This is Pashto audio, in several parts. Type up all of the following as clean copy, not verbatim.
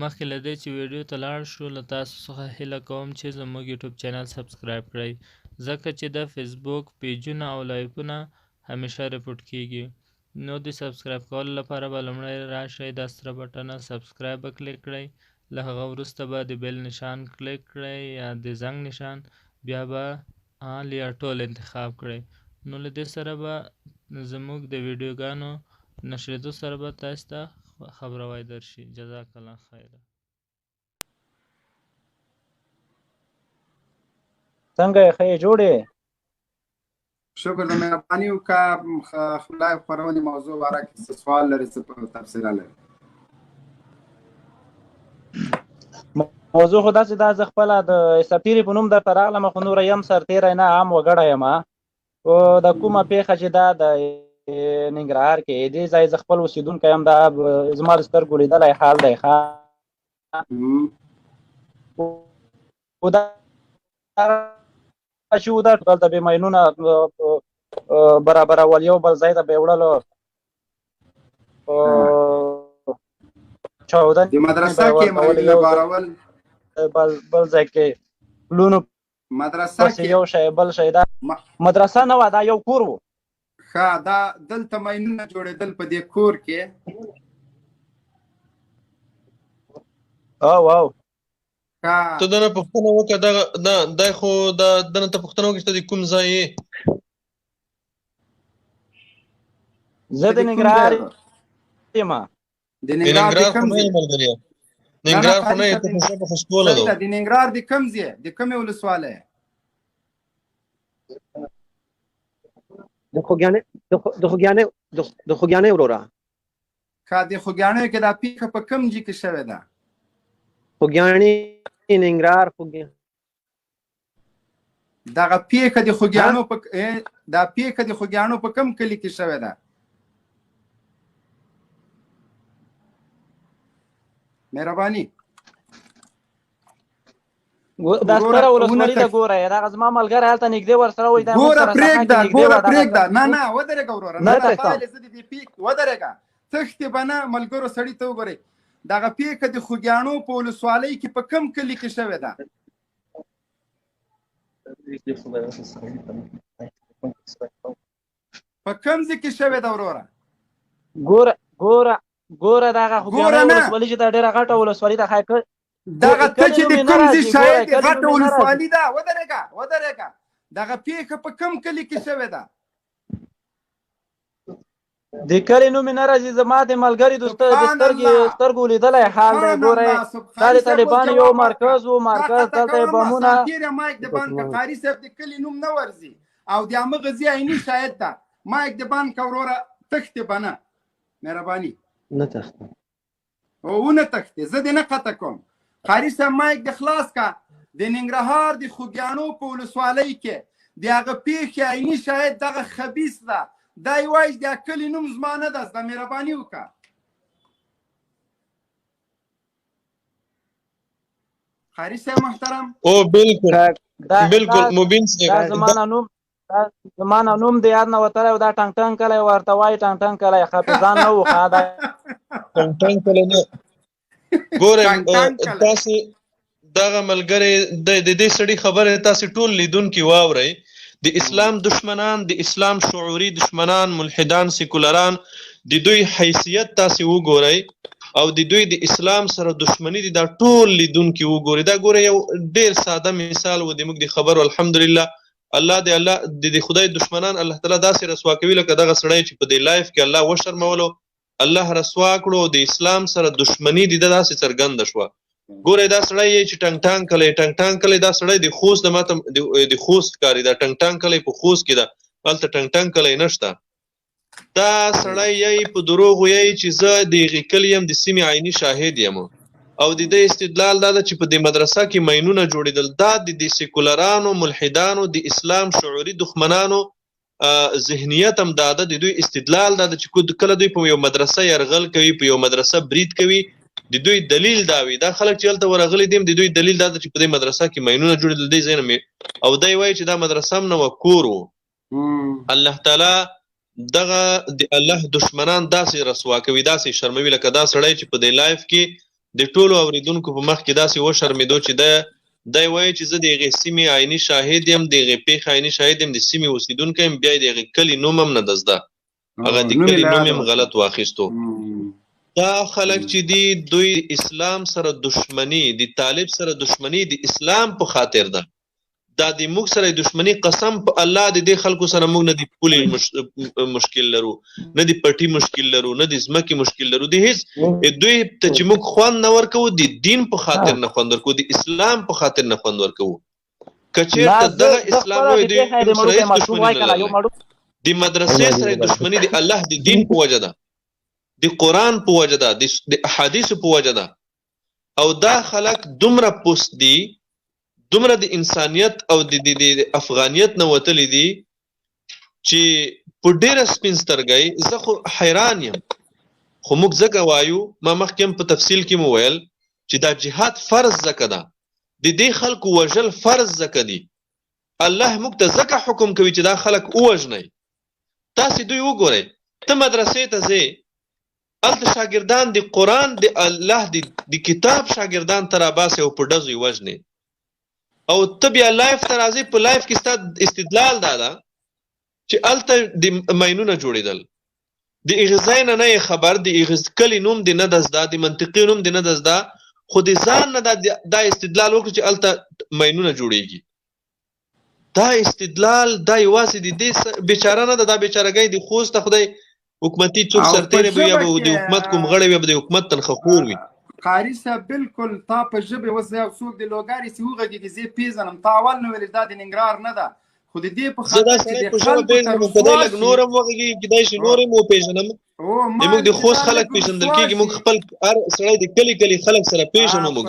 مخکې له دې چې ویډیو ته لاړ شو له تاسو څخه هیله کوم چې زموږ یوټیوب چینل سبسکرایب کړئ ځکه چې د فیسبوک پیجونه او لایفونه همیشه ریپورټ کیږي نو د سبسکرایب کولو لپاره به لومړی راشئ دا سره بټنه سبسکرایب به کلیک کړئ له هغه وروسته به د بیل نشان کلیک کړئ یا د زنګ نشان بیا به آل یا ټول انتخاب کړئ نو له دې سره به زموږ د ویډیوګانو نشریدو سره به تاسو ته خبروای درشي جزاک الله خیر څنګه یې ښه جوړې شکر د مهرباني وکړه لایو خپرونې موضوع باره کې څه سوال لري څه تفصیل لري موضوع خو داسې دا زه خپله د سفیرې په نوم درته راغلم خو نوره یم سرتېری نه عام وګړی یم او د کومه پیښه چې دا د ننګرهار کې دې ځای زه خپل اوسېدونکی یم دا زما د سترګو لیدلی حال دی ښه خو دا چې و دا دلته بې ماینونه برابرول یو بل ځای ته به یې وړلو چاودنې د مدرسه کې ماینونه بارول بل ځای کې پلونو مدرسه کې یو شی بل شی دا مدرسه نه وه دا یو کور و ښه دا دلته ماینونه جوړېدل په دې کور کې او ته دنه پوښتنه وکړه دا خو دنه ته پوښتنه وکړه چې د کوم ځای یې زه د ننګرهار یم د ننګرهار د کوم ځای ننګرهار خو نه یې ته په خوشبوله ده د ننګرهار د کوم ځای د کومې ولسوالۍ د خوږیانۍ وروره ښه د خوږیانیو کې دا پیښه په کوم ځای کې شوې ده خوږیاڼي ننګرهار دغه پیښه د خوږیانو په کوم کلي کې شوې ده مهرباني دا ستره ولسوالي ده ګوره دغه زما ملګری هلته نږدې ورسره وایي ګوره پرېږده نه ودرېږه وروره نه پایلې زه د دې ودرېږه تښتې به نه ملګرو سړي ته وګورئ دغه پیښه د خوږیاڼو په ولسوالۍ کې په کوم کلي کې شوې ده په کوم ځای کې شوې ده وروره ګوره دغه خوږیاڼۍ ولسوالي چې دا ډېره غټه ولسوالي ده دغه ته چې د کوم ځای شاید غټه ولسوالي ده ودرېږه دغه پیښه په کوم کلي کې شوې ده د کلي نوم یې نه راځي زما د ملګري د سترګو لیدلی حال دی ګورئ دا د طالبانو یو مرکز و مرکز دلته یې بمونه مایک د بانک قاري صاحب د کلي نوم نه ورځي او د همغه ځای عیني شاید ده مایک د بانک وروره تښتې به نه مهرباني نه تښتې ونه تښتې زه دې نه قطع کوم قاري صاحب مایک د خلاص کا د ننګرهار د خوږیاڼو په ولسوالۍ کې د هغه پیښې عیني شاید دغه خبیث ده دا یوازې د کلي نوم زما نه ده زده مهرباني وکړه قاري صاحب محترم او بالکل مبین صاحب زما نه نوم د یاد نه وتلی دا ټنګ کلی ورته وایي ټنګ کلی حافظان نه و ښه ټنګ کلی نه ګورئ تاسې دغه ملګری د دې سړي خبره تاسې ټول لیدونکي واورئ د اسلام دشمنان د اسلام شعوري دشمنان ملحدان سیکولران د دوی حیثیت تاسې وګورئ او د دوی د اسلام سره دشمنی دي دا ټول لیدونکي وګورئ دا ګوره یو ډیر ساده مثال و د موږ د خبرو الحمدلله الله د خدای دشمنان الله تعالی داسې رسوا کوي لکه دغه سړی چې په دې لایف کې الله وشرمولو الله رسوا کړو د اسلام سره دشمنی دي داسې څرګنده شوه ګوره دا سړی چې ټنګ کلی دا سړی د خوست د ماته د خوست کاری دا ټنګ کلی په خوست کې ده هلته ټنګ کلی نشته دا سړی یې په دروغ وایي چې زه د هغې کلي یم د سیمې عیني شاهد یم او د دې استدلال دا ده چې په دې مدرسه کې ماینونه جوړېدل دا د سیکولرانو ملحدانو د اسلام شعوري دښمنانو ذهنیت هم دا ده د دوی استدلال دا ده چې کله دوی په یو مدرسه یرغل کوي په یو مدرسه برید کوي د دوی دلیل دا وي دا خلک چې هلته ورغلي دي د دوی دلیل دا ده چې په دې مدرسه کې ماینونه جوړېدل دی ځای نه او دی وایي چې دا مدرسه هم نه وه کور و الله تعالی دغه د الله دشمنان داسې رسوا کوي داسې شرموي لکه دا سړی چې په دې لایف کې د ټولو اوریدونکو په مخ کې داسې وشرمېدو چې دی وایي چې زه د هغې سیمې عیني شاهد یم، د هغې پېښې عیني شاهد یم، د سیمې اوسېدونکی یم، بیا یې د هغې کلي نوم هم نه ده زده، هغه د کلي نوم یې هم غلط واخیستو. دا خلک چې دي دوی اسلام سره دشمني، د طالب سره دشمني د اسلام په خاطر ده. دا د موږ سره دشمني قسم په الله د دې خلکو سره موږ نه د پولې مشکل لرو، نه د پټي مشکل لرو، نه د ځمکې مشکل لرو، د هیڅ دوی ته چې موږ خوند نه ورکوو د دین په خاطر نه خوند ورکوو، د اسلام په خاطر نه خوند ورکوو. که چېرته دغه اسلام وای دوی سره هیڅ دشمني نه لري. د مدرسې سره دشمني د الله د دین په وجه ده، د قرآن په وجه ده، د احادیثو په وجه ده. او دا خلک دومره پوست دي، دومره د انسانیت او د افغانیت نه وتلی دي چې په ډېره سپین سترګۍ زه خو حیران یم. خو موږ ځکه وایو، ما مخکې هم په تفصیل کې مو ویل چې دا جهاد فرض ځکه ده، د دې خلکو وژل فرض ځکه دي. الله موږ ته ځکه حکم کوي چې دا خلک ووژنئ. تاسې دوی وګورئ، ته مدرسې ته ځې، هلته شاګردان د قرآن د الله د کتاب شاګردان ته راباسې او په ډزو یې وژنې، او ته بیا لایف ته راځې. په لایف کې ستا استدلال دا ده چې هلته د ماینونه جوړېدل، د هغې ځای نه یې خبر، د هغې کلي نوم دې نه ده زده، د منطقې نوم دې نه ده زده، خو د ځان نه دا استدلال وکړو چې هلته ماینونه جوړېږي. دا استدلال دا یوازې د دې بیچاره نه ده، دا بیچارهګۍ د خوست ته خدای حکومتي څوک سرتېری به وي، یا به د حکومت کوم غړی وي، یا به د حکومت تنخواخور وي. قاري صاحب بالکل تا په ژبې اوس یو څوک د لوګاري چې وغږېږي زه یې پېژنم. تا اول نه ویلې دا د ننګرهار نه ده، خو د دې په خاطر چې د خلکو ته کدی لږ نور هم وغږېږي، کیدای شي نور هم وپېژنم. موږ د خوست خلک پېژندل کېږي، موږ خپل هر سړی د کلي کلي خلک سره پېژنو. موږ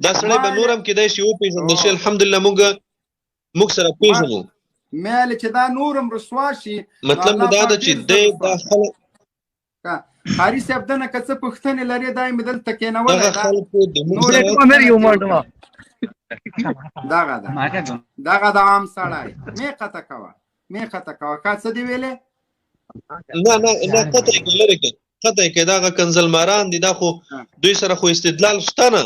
دا سړی به نور هم کیدای شي وپېژندل شي. الحمدلله موږ سره پېژنو. مېله چې دا نور هم رسوا شي، مطلب دا ده چې دی دا خلک قاري صاحب دنه که څه پوښتنې لرې دا یې مې دلته کېنولی دغه ده. دغه د عام سړی مې قطع کوه، مې قطع کوه. کا څه دې ویلې؟ نه قطع یې لرې کړه، قطع یې کړه. دغه کنزلماران دي، دا خو دوی سره خو استدلال شته نه.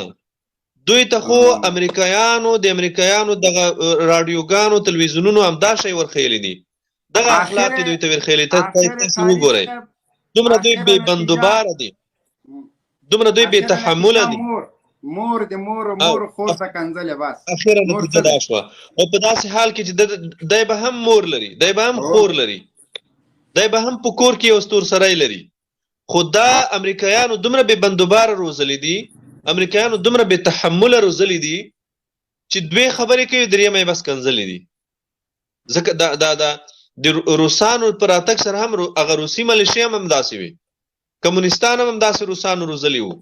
دوی ته خو امریکایانو د امریکایانو دغه راډیوګانو تلویزیونونو هم دا شی ورخیلی دي، دغه اخلاق دوی ته ورخیلی. تاسو وګورئ، دومره دوی بې بندوباره دي، دومره دوی بې تحمله دي. مور د مور خور د کنځلې بس اخیره نتیجه دا شوه. او په داسې حال کې چې دی به هم مور لري، دی به هم خور لري، دی به هم په کور کې یو ستور سری لري. خو دا امریکایانو دومره بې بندوباره روزلي دي، امریکایانو دومره بې تحمله روزلي دي چې دوی خبرې کوي، درېیمه یې بس کنځلې دي. ځکه دا د روسانو پر راتګ سره هم هغه روسي ملیشې هم همداسې وي، کمونستان هم همداسې روسانو روزلي وو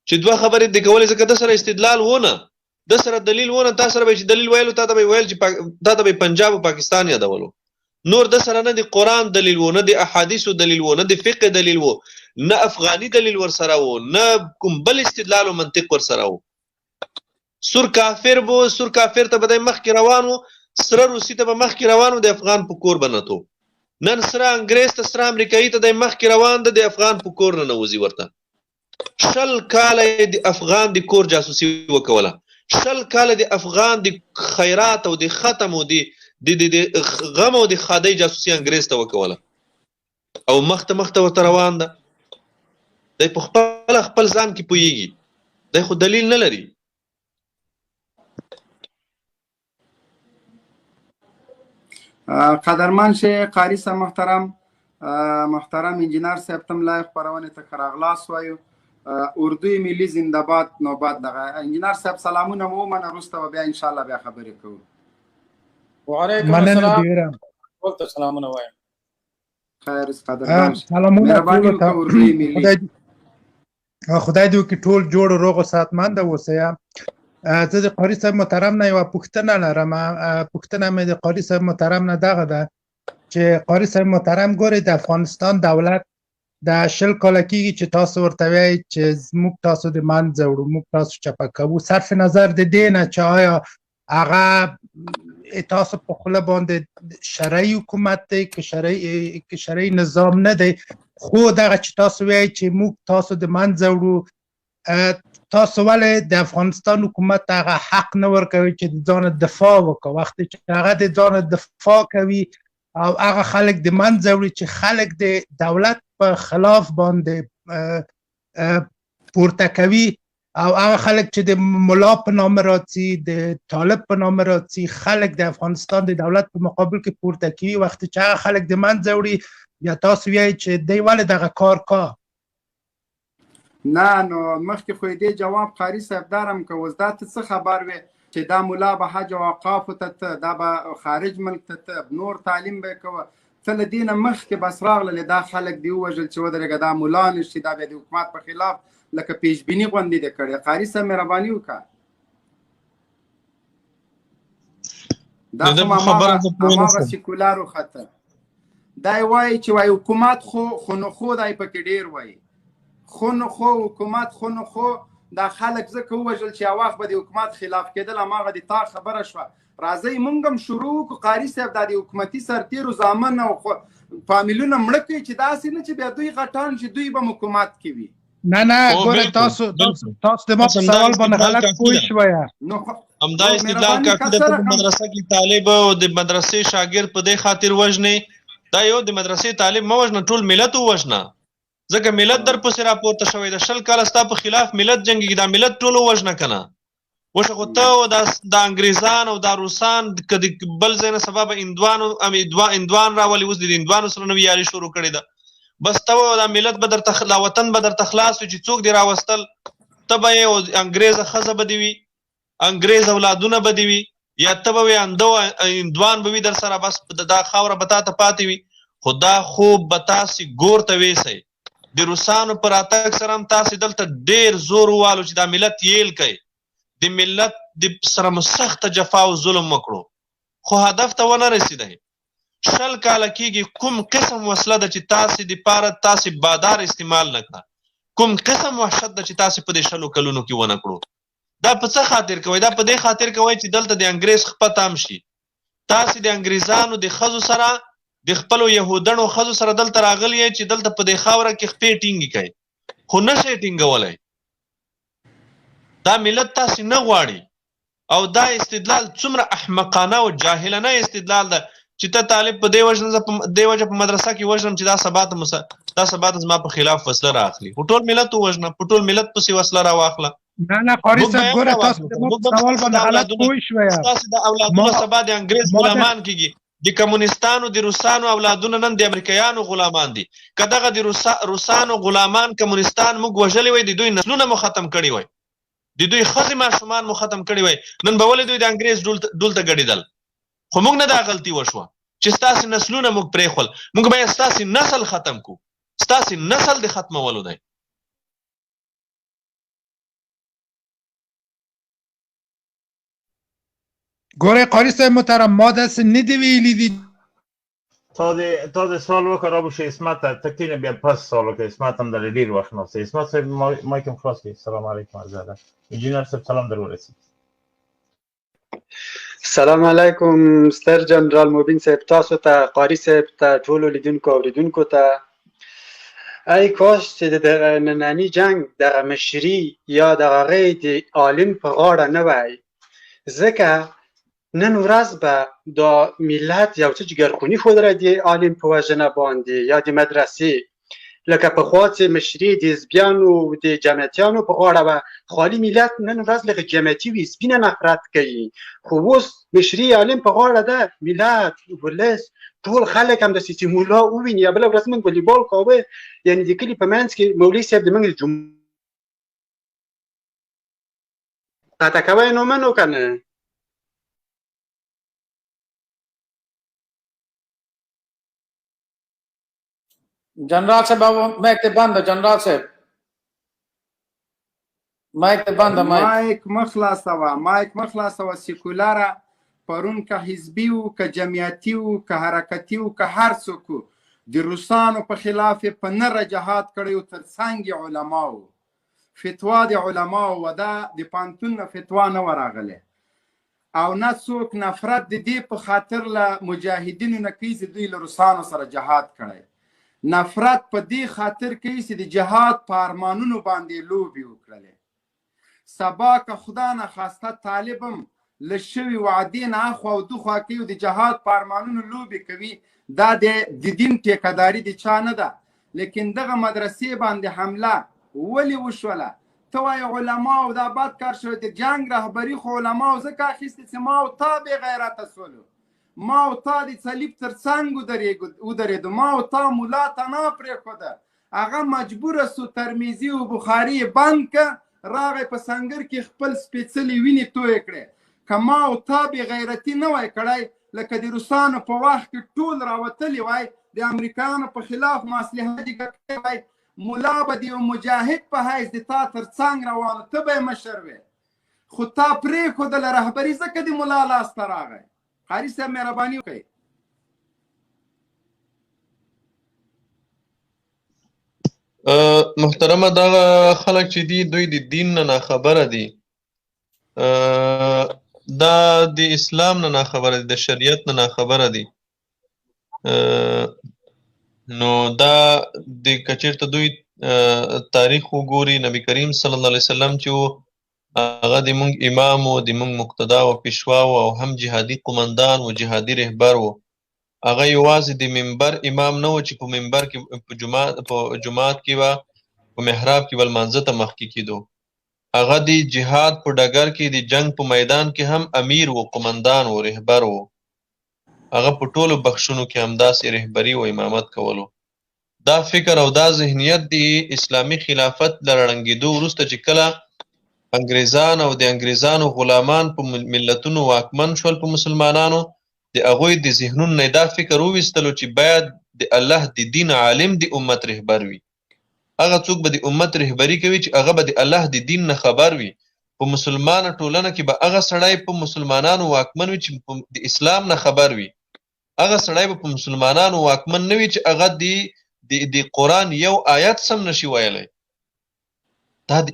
چې دوه خبرې دې کولې. ځکه ده سره استدلال ونه، ده سره دلیل ونه. تا سره به چې دلیل ویلو، تا ته به ویل چې تا ته به پنجاب او پاکستان یادولو. نور ده سره نه د قرآن دلیل و، نه د احادیثو دلیل و، نه د فقه دلیل و، نه افغاني دلیل ورسره و، نه کوم بل استدلال او منطق ورسره و. سور کافر بو، سور کافر ته به دی مخکې روان و، سره روسي ته به مخکې روان و، د افغان په کور به نتو. نن سره انګریز ته، سره امریکایي ته دی مخکې روان ده، د افغان په کور نه نوځي. ورته 20 کاله د افغان د کور جاسوسي وکوله، 20 کاله د افغان د خیرات او د ختم او د غم او د خادۍ جاسوسي انګریز ته وکوله، او مخته ورته روان ده. دی په خپل ځان کې پوهېږي، دی خو دلیل نه لري. قدرمن شه قاری صاحب محترم انجینر صاحب تم لایق خبرونه ته راغلاس وایو. اردوی ملی زنده‌باد نوباد دغه انجینر صاحب سلامونه مو من وروسته بیا ان شاء الله بیا خبرې کوو. وعلیکم السلام. ولته سلامونه وایم. خیر قدرمن مهرباني وکړئ اردوی ملی. خدای دې وکړي ټول جوړ روغ او صحتمند اوسئ. زه د قاری صاحب محترم نه یوه پوښتنه لرم. پوښتنه مې د قاری صاحب محترم نه دغه ده چې قاری صاحب محترم ګورئ د افغانستان دولت د 20 کاله کېږي چې تاسو ورته وایئ چې موږ تاسو د منځه وړو، موږ تاسو چپه کوو، صرف نظر د دې نه چې آیا هغه تاسو په خوله باندې شرعي حکومت دی که شرعي نظام نه دی، خو دغه چې تاسو وایئ چې موږ تاسو د منځه وړو، تاسو ولې د افغانستان حکومت هغه حق نه ورکوي چې د ځان دفاع وکړي وخت چې هغه د ځان دفاع کوي او هغه خلک د منځه وړي چې خلک د دولت په خلاف باندې پورته کوي او هغه خلک چې د ملا په نامه راځي د طالب په نامه راځي خلک د افغانستان د دولت په مقابل کې پورته کوي وخت چې هغه خلک د منځه وړي یا تاسو وایئ چې دی ولې دغه کار کا نه نو مخکې خو دې جواب قاري صاحب دارم که اوس دا ته څه خبر وي چې دا ملا به حج او اوقافو ته دا به خارج ملک ته نور تعلیم به کوه ته له دې نه مخکې بس راغلل دا خلک دې ووژل چې ودرېږه دا ملا نشي دا بیا د حکومت په خلاف لکه پیشبیني غوندې دې کړې قاري صاحب مهرباني وکړه دا خو هماغه سیکولارو خطر دا یې وایي چې وایي حکومت خو نو خو دا یې پکې ډېر وایي خو نو خو حکومت خو نو خو دا خلک ځکه ووژل چې هغه وخت به د حکومت خلاف کېدل هماغه د تا خبره شوه راځئ موږ هم شروع وکړو قاري صاحب دا د حکومتي سرتېرو زامن او فامیلونه مړه کوي چې داسې نه چې بیا دوی غټان چې دوی به حکومت کوي نه ګوره تاسو د ما په سوال باندې غلط پوه شوی همدا استدلال کافي ده په مدرسه کې طالب او د مدرسې شاګرد په دې خاطر وژني دا یو د مدرسې طالب مه وژنه ټول ملت ووژنه ځکه ملت در پسې راپورته شوی د 20 کاله ستا په خلاف ملت جنګېږي دا ملت ټول ووژنه که نه وشه خو ته او دا انګریزان او دا روسان که د بل ځای نه سبا به هندوان راولي اوس د هندوانو سره نوې یاري شروع کړې ده بس ته دا ملت به درته دا وطن به درته خلاص وي چې څوک دې راوستل ته به یې انګریزه ښځه به دې وي انګریز اولادونه به دې وي یا ته به وي هندوان به وي در سره بس دا خاوره به تا ته پاتې وي خو دا خوب به تاسې ګور ته ویسئ د روسانو پر راتګ سره هم تاسې دلته ډېر زور ووالو چې دا ملت یېل کوي د ملت د سره مو سخته جفا او ظلم وکړو خو هدف ته ونه رسېدی 20 کاله کېږي کوم قسم وسله ده چې تاسې دپاره تاسې بادار استعمال نه کړه کوم قسم وحشت ده چې تاسې په دې 20 کلونو کې ونه کړو دا په څه خاطر کوئ دا په دې خاطر کوئ چې دلته د انګریز خپه تام شي تاسې د انګریزانو د ښځو سره د خپلو یهودنو ښځو سره دلته راغلي یې چې دلته په دې خاوره کې خپې ټینګې کوي خو نه شئ ټینګولی دا ملت تاسې نه غواړي او دا استدلال څومره احمقانه او جاهلانه استدلال ده چې ته طالب په دې وجه په مدرسه کې وژنم چې دا سبا ته زما په خلاف وسله رااخلي خو ټول ملت ووژنه په ټول ملت پسې وسله راواخله نه قاري صاحب ګوره تاسو د سوال باندې غلط پوه شوئ تاسې د اولادونه سبا د انګریز غلامان کېږي د کمونستانو د روسانو اولادونه نن د امریکایانو غلامان دي که دغه د روسانو غلامان کمونستان موږ وژلي وای د دوی نسلونه مو ختم کړي وای د دوی ښځې ماشومان مو ختم کړي وای نن به ولې دوی د انګریز ډول ته ګډېدل خو موږ نه دا غلطي وشوه چې ستاسې نسلونه موږ پرېښول موږ باید ستاسې نسل ختم کړو ستاسې نسل د ختمولو دی ګوره قاري صاحب محترم ما داسې نه دي ویلي دي تا د سوال وکړه رابوشه اسمت تکتینه بیا پس سوال وکړه اسمت هم در ډېر وخت ناسته اسمت صاحب مایک هم خلاص کړئ سلام علیکم عرض ادب انجینر صاحب سلام در ورسید سلام علیکم ستر جنرال مبین صاحب تاسو ته قاري صاحب ته ټولو لیدونکو اوریدونکو ته ای کاش چې د ننني جنګ دغه مشري یا دغه هغې د عالم په غاړه نه وای ځکه نن ورځ به دا ملت یو څه جګرخوني ښودلی د عالم په وژنه باندې یا د مدرسې لکه پخوا چې مشري د حزبیانو د جمعیتیانو په غاړه وه خالي ملت نن ورځ لکه جمعیتي وي سپینه نفرت کوي خو اوس مشري عالم په غاړه ده ملت ولس ټول خلک هم داسې چې مولا وویني یا بله ورځ موږ والیبال کاوه یعنې د کلي په منځ کې مولوي صاحب د موږ قطع کوی نو منو که نه جنرال صاحب مایک ته بنده جنرال صاحب مایک ته بنده مایک مخلاصوه سیکولاره پرون که حزبي و که جمعیتي و که حرکتي و که هر څوک و د روسانو په خلاف په نره جهاد کړی و تر څنګ علماو فتوا د علماو و دا د پانتون نه فتوا نه ورغلی او نه څوک نفرت د دې په خاطر له مجاهدینو نه کوي چې دوی له روسانو سره جهاد کړی نفرت په دې خاطر کوي چې د جهاد په ارمانونو باندې لوبې وکړلې. سبا که خدا نخواسته طالب هم له شوي وعدې نه اخوا او دخوا کوي او د جهاد په ارمانونو لوبې کوي، دا د دین ټیکهداري د چا نه ده. لیکن دغه مدرسې باندې حمله ولې وشوله؟ ته وایې علماو دا بد کار شوی. د جنګ رهبري خو علماو ځکه اخیستې چې ما او تا بې غیرته سولو، ما او تا د صلیب تر څنګ ودرېدو، ما او تا ملا ته نه پرېښوده، هغه مجبوره سو ترمیزي او بخاري بند که، راغی په سنګر کې خپل سپېڅلې وینې تویې کړې. که ما او تا بې غیرتي نه وای کړی، لکه د روسانو په وخت کې ټول راوتلی وای، د امریکایانو په خلاف مصلحت یې ګټلی وای، ملا به د یو مجاهد په حیث د تا تر څنګ روانو، ته به یې مشر وې. خو تا پرېښودله رهبري، ځکه د ملا لاس ته راغی. قاري صاحب مهرباني وکړئ. محترمه دغه خلک چې دي دوی د دین نه ناخبره دي، دا د اسلام نه ناخبره دي، د شریعت نه ناخبره دي. نو دا د کچیرته دوی تاریخ وګوري، نبی کریم صلی الله علیه وسلم چې هغه د مونږ امام و، د مونږ مقتدا و، پیشوا و، او هم جهادي قمندان و، جهادي رهبر و. هغه یوازې د منبر امام نه و چې په منبر کې په جماعت کې به په محراب کې به لمانځه ته مخکې کېدو. هغه د جهاد په ډګر کې د جنگ په میدان کې هم امیر و، قمندان و، رهبر و. هغه په ټولو بخښونو کې همداسې رهبري او امامت کولو. دا فکر او دا ذهنیت د اسلامي خلافت له ړنګېدو وروسته چې کله انګریزان او د انګریزانو غلامان په ملتونو واکمن شول په مسلمانانو، د هغوی د ذهنونو نه دا فکر وویستلو چې باید د الله د دین عالم د امت رهبر وي. هغه څوک به د امت رهبري کوي چې هغه به د الله د دین نه خبر وي. په مسلمانه ټولنه کې به هغه سړی په مسلمانانو واکمن وي چې د اسلام نه خبر وي. هغه سړی به په مسلمانانو واکمن نه وي چې هغه د قرآن یو آیت سم نشي ویلی. دا د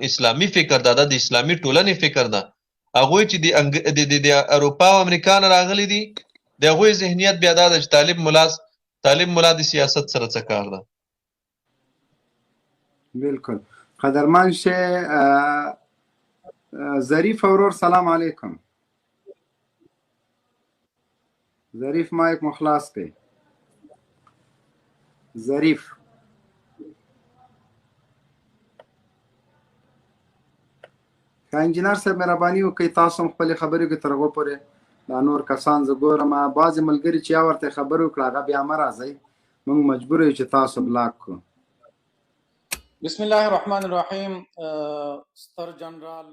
اسلامي فکر ده، دا د اسلامي ټولنې فکر ده. هغوی چې د اروپا او امریکا نه راغلي دي، د هغوی ذهنیت بیا دا ده چې طالب ملا د سیاست سره څه کار ده. بالکل. قدرمن شه ظریف ورور، سلام علیکم. ظریف مایک مخلاص کړئ. ظریف که انجینر صاحب مهرباني وکړئ، تاسو هم خپلې خبرې وکړئ تر هغو پورې دا نور کسان زه ګورم. بعضې ملګري چې یا ورته خبرې وکړه هغه بیا مه راځئ، موږ مجبور یو چې تاسو بلاک کړو. بسم الله الرحمن الرحیم. ستر جنرال